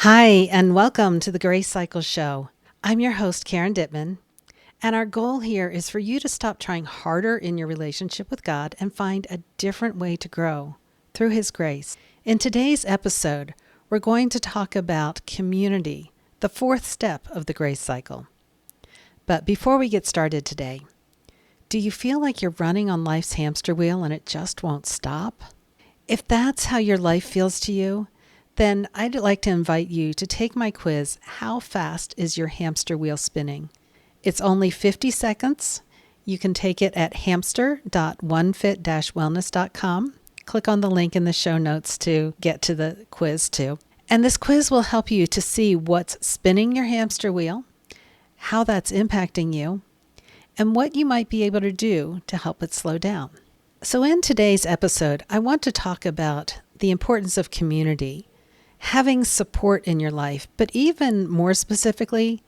Hi, and welcome to the Grace Cycle Show. I'm your host, Karen Dittman, and our goal here is for you to stop trying harder in your relationship with God and find a different way to grow through His grace. In today's episode, we're going to talk about community, the fourth step of the Grace Cycle. But before we get started today, do you feel like you're running on life's hamster wheel and it just won't stop? If that's how your life feels to you, then I'd like to invite you to take my quiz, How Fast is Your Hamster Wheel Spinning? It's only 50 seconds. You can take it at hamster.onefit-wellness.com. Click on the link in the show notes to get to the quiz too. And this quiz will help you to see what's spinning your hamster wheel, how that's impacting you, and what you might be able to do to help it slow down. So in today's episode, I want to talk about the importance of community, having support in your life, but even more specifically,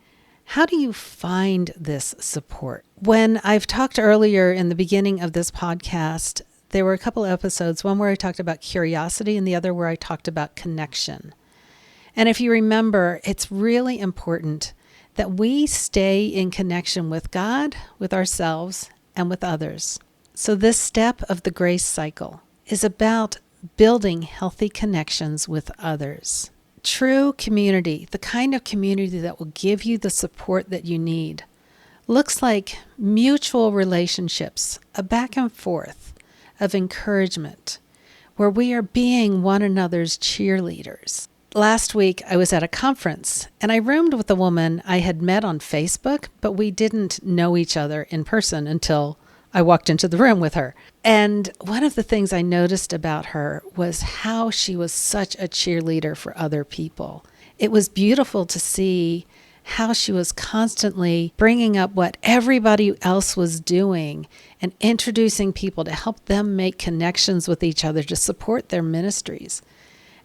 how do you find this support? When I've talked earlier in the beginning of this podcast, there were a couple of episodes, one where I talked about curiosity and the other where I talked about connection. And if you remember, it's really important that we stay in connection with God, with ourselves, and with others. So this step of the grace cycle is about building healthy connections with others. True community, the kind of community that will give you the support that you need, looks like mutual relationships, a back and forth of encouragement, where we are being one another's cheerleaders. Last week, I was at a conference and I roomed with a woman I had met on Facebook, but we didn't know each other in person until I walked into the room with her. And one of the things I noticed about her was how she was such a cheerleader for other people. It was beautiful to see how she was constantly bringing up what everybody else was doing and introducing people to help them make connections with each other to support their ministries.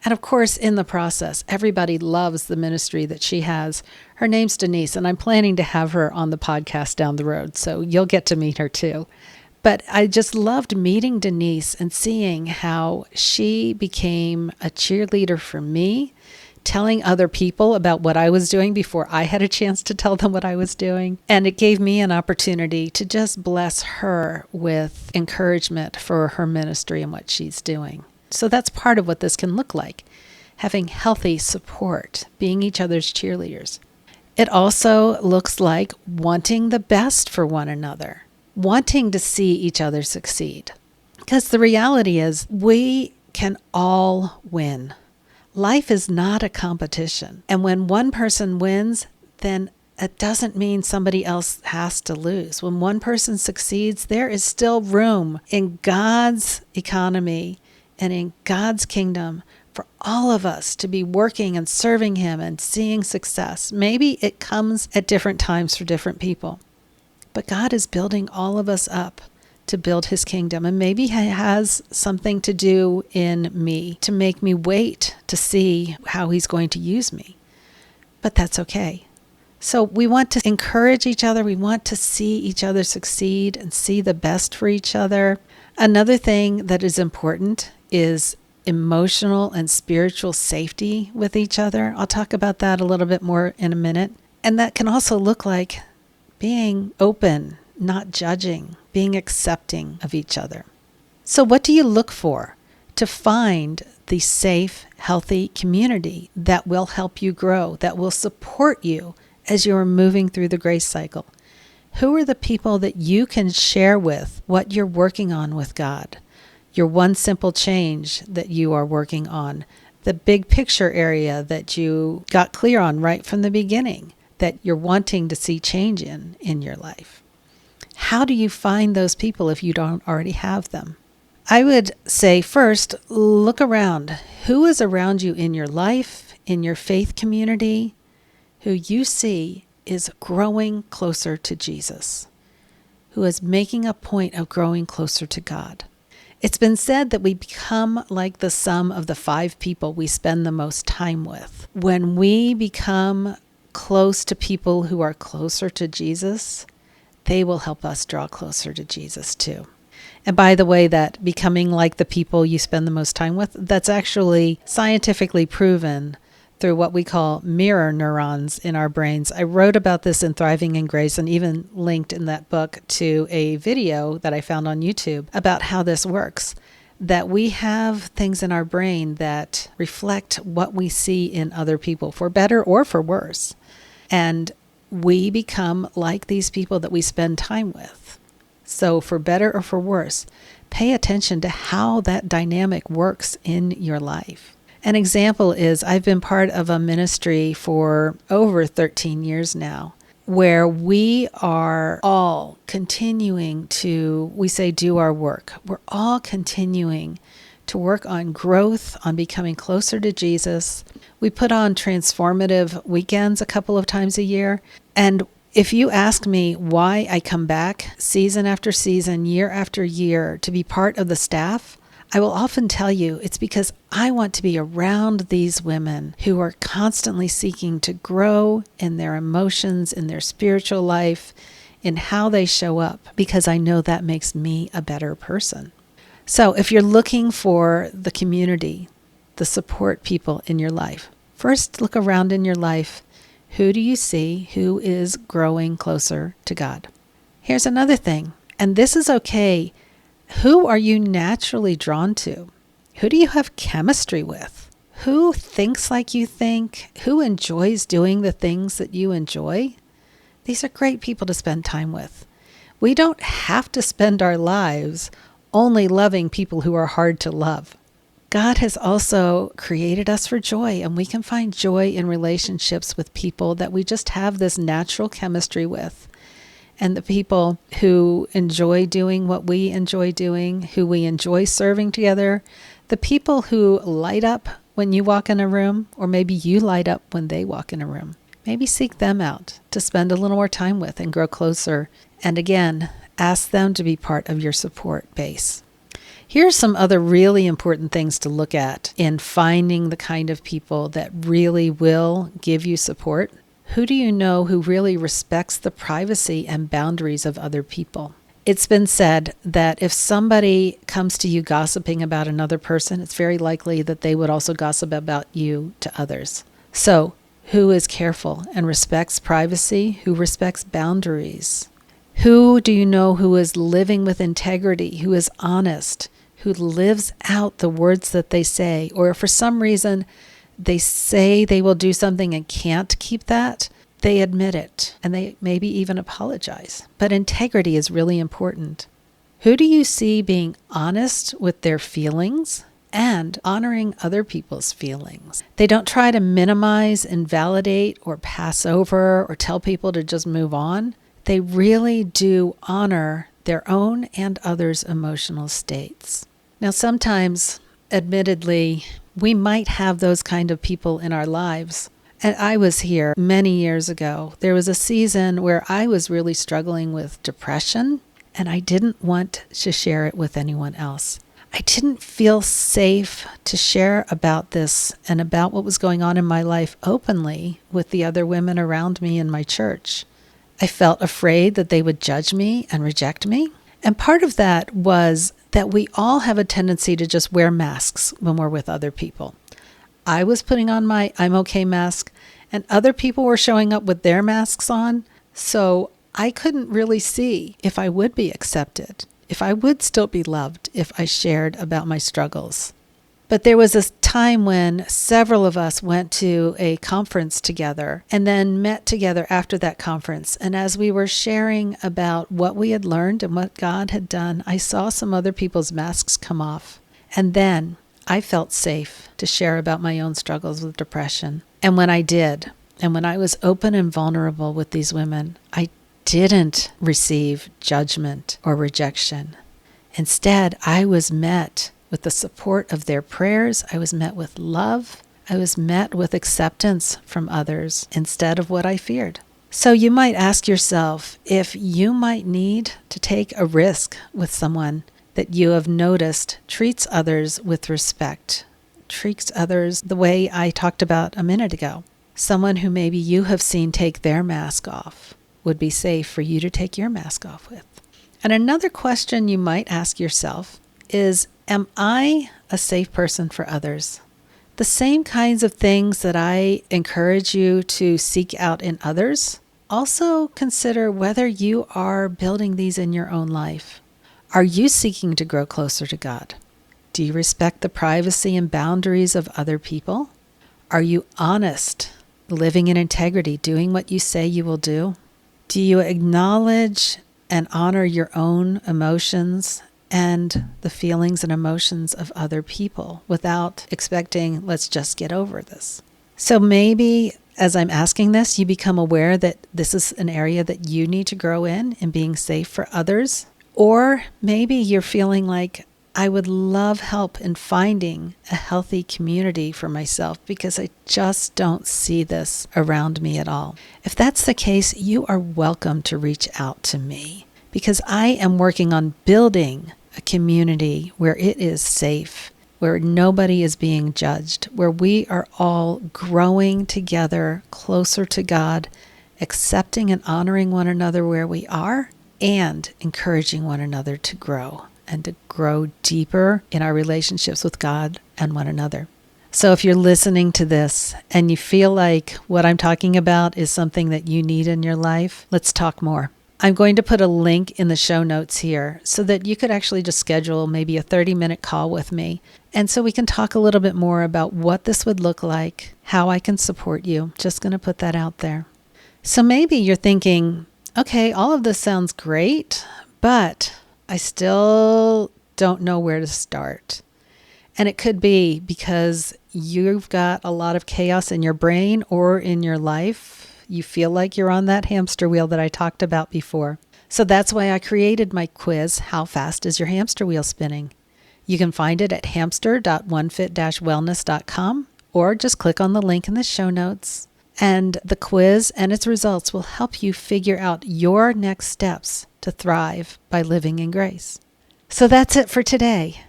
And of course, in the process, everybody loves the ministry that she has. Her name's Denise, and I'm planning to have her on the podcast down the road, so you'll get to meet her too. But I just loved meeting Denise and seeing how she became a cheerleader for me, telling other people about what I was doing before I had a chance to tell them what I was doing. And it gave me an opportunity to just bless her with encouragement for her ministry and what she's doing. So that's part of what this can look like, having healthy support, being each other's cheerleaders. It also looks like wanting the best for one another, wanting to see each other succeed. Because the reality is we can all win. Life is not a competition. And when one person wins, then it doesn't mean somebody else has to lose. When one person succeeds, there is still room in God's economy and in God's kingdom for all of us to be working and serving Him and seeing success. Maybe it comes at different times for different people, but God is building all of us up to build His kingdom. And maybe He has something to do in me to make me wait to see how He's going to use me. But that's okay. So we want to encourage each other. We want to see each other succeed and see the best for each other. Another thing that is important is emotional and spiritual safety with each other. I'll talk about that a little bit more in a minute. And that can also look like being open, not judging, being accepting of each other. So what do you look for to find the safe, healthy community that will help you grow, that will support you as you're moving through the grace cycle? Who are the people that you can share with what you're working on with God? Your one simple change that you are working on, the big picture area that you got clear on right from the beginning, that you're wanting to see change in your life. How do you find those people if you don't already have them? I would say first, look around. Who is around you in your life, in your faith community, who you see is growing closer to Jesus, who is making a point of growing closer to God? It's been said that we become like the sum of the 5 people we spend the most time with. When we become close to people who are closer to Jesus, they will help us draw closer to Jesus too. And by the way, that becoming like the people you spend the most time with, that's actually scientifically proven through what we call mirror neurons in our brains. I wrote about this in Thriving in Grace and even linked in that book to a video that I found on YouTube about how this works. That we have things in our brain that reflect what we see in other people, for better or for worse. And we become like these people that we spend time with. So for better or for worse, pay attention to how that dynamic works in your life. An example is I've been part of a ministry for over 13 years now, where we are all continuing to, we say, do our work. We're all continuing to work on growth, on becoming closer to Jesus. We put on transformative weekends a couple of times a year. And if you ask me why I come back season after season, year after year to be part of the staff, I will often tell you it's because I want to be around these women who are constantly seeking to grow in their emotions, in their spiritual life, in how they show up, because I know that makes me a better person. So if you're looking for the community, the support people in your life, first look around in your life. Who do you see who is growing closer to God? Here's another thing, and this is okay. Who are you naturally drawn to? Who do you have chemistry with? Who thinks like you think? Who enjoys doing the things that you enjoy? These are great people to spend time with. We don't have to spend our lives only loving people who are hard to love. God has also created us for joy, and we can find joy in relationships with people that we just have this natural chemistry with. And the people who enjoy doing what we enjoy doing, who we enjoy serving together, the people who light up when you walk in a room, or maybe you light up when they walk in a room. Maybe seek them out to spend a little more time with and grow closer. And again, ask them to be part of your support base. Here's some other really important things to look at in finding the kind of people that really will give you support. Who do you know who really respects the privacy and boundaries of other people? It's been said that if somebody comes to you gossiping about another person, it's very likely that they would also gossip about you to others. So, who is careful and respects privacy? Who respects boundaries? Who do you know who is living with integrity, who is honest, who lives out the words that they say, or for some reason they say they will do something and can't keep that? They admit it, and they maybe even apologize. But integrity is really important. Who do you see being honest with their feelings and honoring other people's feelings? They don't try to minimize, invalidate, or pass over, or tell people to just move on. They really do honor their own and others' emotional states. Now, sometimes, admittedly, we might have those kind of people in our lives. And I was here many years ago. There was a season where I was really struggling with depression, and I didn't want to share it with anyone else. I didn't feel safe to share about this and about what was going on in my life openly with the other women around me in my church. I felt afraid that they would judge me and reject me. And part of that was that we all have a tendency to just wear masks when we're with other people. I was putting on my I'm okay mask, and other people were showing up with their masks on. So I couldn't really see if I would be accepted, if I would still be loved if I shared about my struggles. But there was a time when several of us went to a conference together and then met together after that conference. And as we were sharing about what we had learned and what God had done, I saw some other people's masks come off. And then I felt safe to share about my own struggles with depression. And when I did, and when I was open and vulnerable with these women, I didn't receive judgment or rejection. Instead, I was met with the support of their prayers. I was met with love. I was met with acceptance from others instead of what I feared. So you might ask yourself if you might need to take a risk with someone that you have noticed treats others with respect, treats others the way I talked about a minute ago. Someone who maybe you have seen take their mask off would be safe for you to take your mask off with. And another question you might ask yourself is, am I a safe person for others? The same kinds of things that I encourage you to seek out in others, also consider whether you are building these in your own life. Are you seeking to grow closer to God? Do you respect the privacy and boundaries of other people? Are you honest, living in integrity, doing what you say you will do? Do you acknowledge and honor your own emotions and the feelings and emotions of other people without expecting, let's just get over this? So maybe as I'm asking this, you become aware that this is an area that you need to grow in being safe for others. Or maybe you're feeling like, I would love help in finding a healthy community for myself because I just don't see this around me at all. If that's the case, you are welcome to reach out to me because I am working on building a community where it is safe, where nobody is being judged, where we are all growing together closer to God, accepting and honoring one another where we are, and encouraging one another to grow and to grow deeper in our relationships with God and one another. So if you're listening to this and you feel like what I'm talking about is something that you need in your life, let's talk more. I'm going to put a link in the show notes here so that you could actually just schedule maybe a 30-minute call with me. And so we can talk a little bit more about what this would look like, how I can support you. Just going to put that out there. So maybe you're thinking, okay, all of this sounds great, but I still don't know where to start. And it could be because you've got a lot of chaos in your brain or in your life. You feel like you're on that hamster wheel that I talked about before. So that's why I created my quiz, How Fast Is Your Hamster Wheel Spinning? You can find it at hamster.onefit-wellness.com or just click on the link in the show notes. And the quiz and its results will help you figure out your next steps to thrive by living in grace. So that's it for today.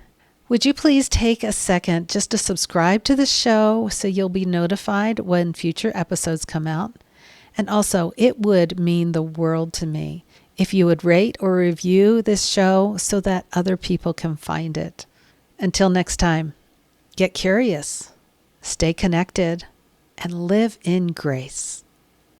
Would you please take a second just to subscribe to the show so you'll be notified when future episodes come out? And also, it would mean the world to me if you would rate or review this show so that other people can find it. Until next time, get curious, stay connected, and live in grace.